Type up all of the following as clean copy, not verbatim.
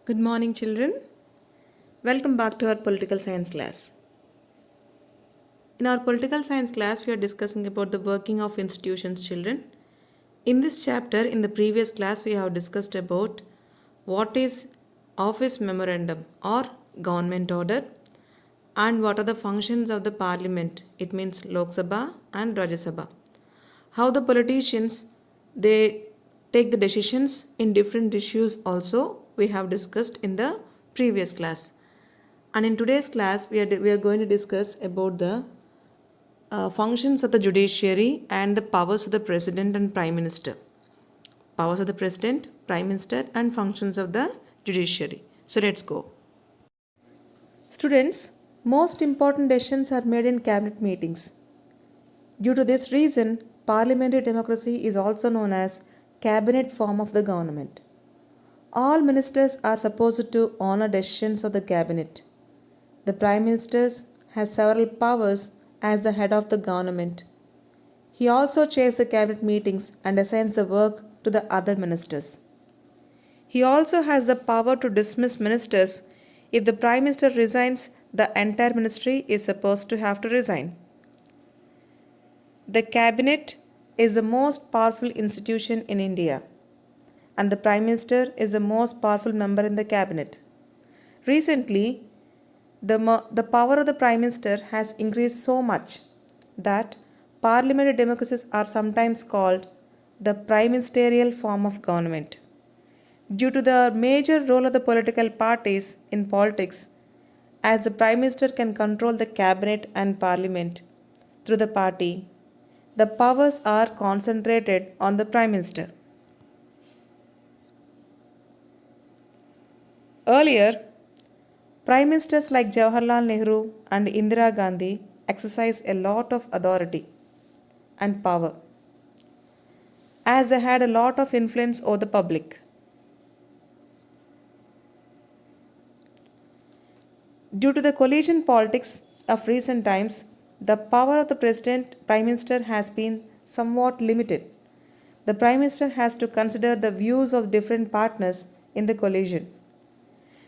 Good morning, children. Welcome back to our political science class. In our political science class, we are discussing about the working of institutions, children. In this chapter, in the previous class, we have discussed about what is office memorandum or government order and what are the functions of the parliament. It means Lok Sabha and Rajya Sabha. How the politicians they take the decisions in different issues also we have discussed in the previous class. And in today's class, we are going to discuss about the functions of the judiciary and the powers of the president and prime minister. Powers of the president, prime minister, and functions of the judiciary. So let's go. Students, most important decisions are made in cabinet meetings. Due to this reason, parliamentary democracy is also known as cabinet form of the government. All ministers are supposed to honor decisions of the cabinet. The Prime Minister has several powers as the head of the government. He also chairs the cabinet meetings and assigns the work to the other ministers. He also has the power to dismiss ministers. If the Prime Minister resigns, the entire ministry is supposed to have to resign. The cabinet is the most powerful institution in India, and the Prime Minister is the most powerful member in the cabinet. Recently, the power of the Prime Minister has increased so much that parliamentary democracies are sometimes called the prime ministerial form of government. Due to the major role of the political parties in politics, as the Prime Minister can control the cabinet and parliament through the party, the powers are concentrated on the Prime Minister. Earlier, Prime Ministers like Jawaharlal Nehru and Indira Gandhi exercised a lot of authority and power as they had a lot of influence over the public. Due to the coalition politics of recent times, the power of the Prime Minister has been somewhat limited. The Prime Minister has to consider the views of different partners in the coalition.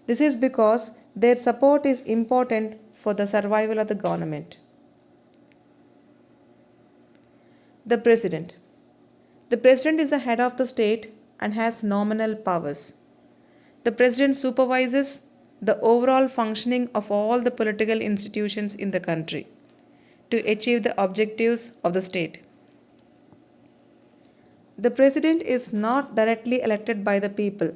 This is because their support is important for the survival of the government. The President. The President is the head of the state and has nominal powers. The President supervises the overall functioning of all the political institutions in the country to achieve the objectives of the state. The President is not directly elected by the people.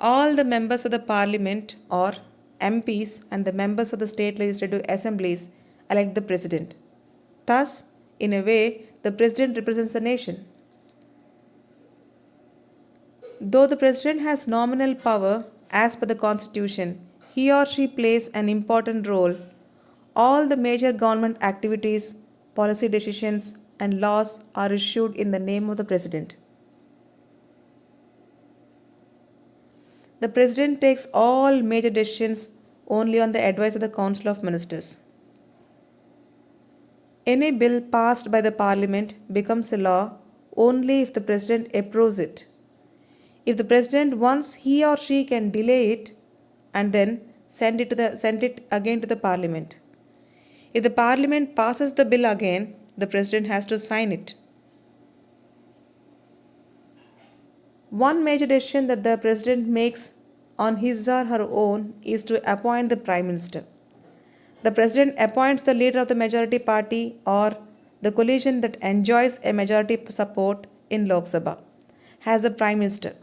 All the members of the parliament or MPs and the members of the state legislative assemblies elect the president. Thus, in a way, the president represents the nation. Though the president has nominal power as per the constitution, he or she plays an important role. All the major government activities, policy decisions, and laws are issued in the name of the president. The President takes all major decisions only on the advice of the Council of Ministers. Any bill passed by the Parliament becomes a law only if the President approves it. If the President once he or she can delay it and then send it again to the Parliament. If the Parliament passes the bill again, the President has to sign it. One major decision that the President makes on his or her own is to appoint the Prime Minister. The President appoints the leader of the majority party or the coalition that enjoys a majority support in Lok Sabha as a Prime Minister.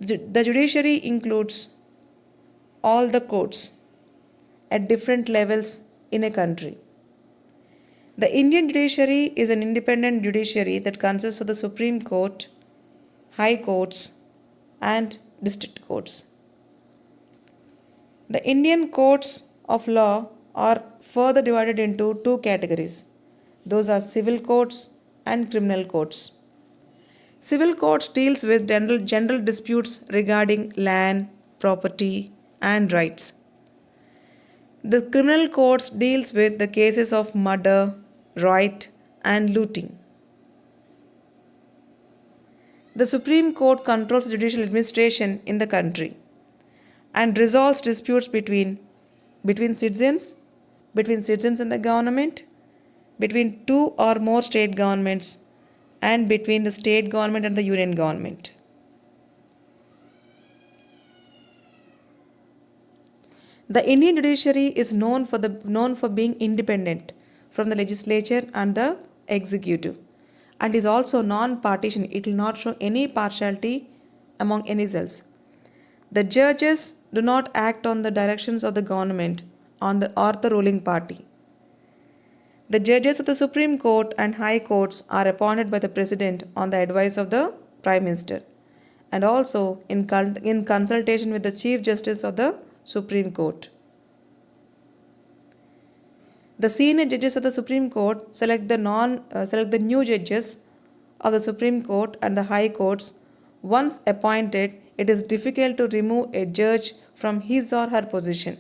The judiciary includes all the courts at different levels in a country. The Indian Judiciary is an independent judiciary that consists of the Supreme Court, High Courts, and District Courts. The Indian courts of law are further divided into two categories. Those are civil courts and criminal courts. Civil courts deals with general disputes regarding land, property, and rights. The criminal courts deals with the cases of murder, riot, and looting. The Supreme Court controls the judicial administration in the country and resolves disputes between citizens, between citizens and the government, between two or more state governments, and between the state government and the union government. The Indian judiciary is known for being independent from the legislature and the executive, and is also non-partisan. It will not show any partiality among any cells. The judges do not act on the directions of the government or the ruling party. The judges of the Supreme Court and High Courts are appointed by the President on the advice of the Prime Minister, and also in consultation with the Chief Justice of the Supreme Court. The senior judges of the Supreme Court select the new judges of the Supreme Court and the High Courts. Once appointed, it is difficult to remove a judge from his or her position.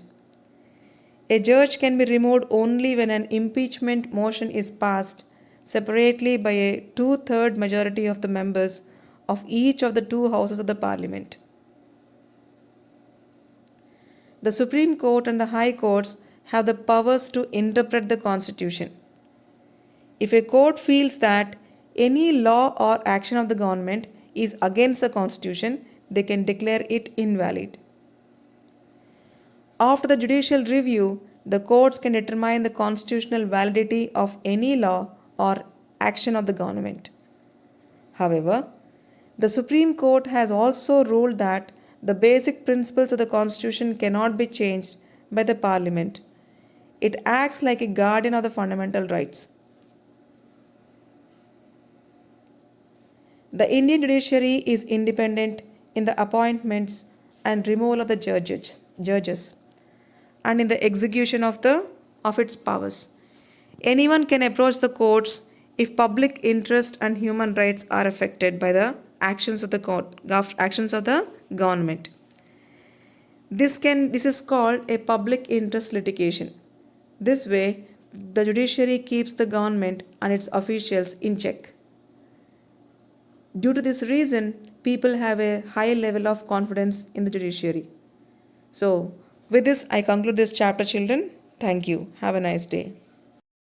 A judge can be removed only when an impeachment motion is passed separately by a two-thirds majority of the members of each of the two houses of the Parliament. The Supreme Court and the High Courts have the powers to interpret the Constitution. If a court feels that any law or action of the government is against the Constitution, they can declare it invalid. After the judicial review, the courts can determine the constitutional validity of any law or action of the government. However, the Supreme Court has also ruled that the basic principles of the Constitution cannot be changed by the Parliament. It acts like a guardian of the fundamental rights. The Indian judiciary is independent in the appointments and removal of the judges and in the execution of its powers. Anyone can approach the courts if public interest and human rights are affected by the actions of the government. This is called a public interest litigation. This way, the judiciary keeps the government and its officials in check. Due to this reason, people have a high level of confidence in the judiciary. So, with this, I conclude this chapter, children. Thank you. Have a nice day.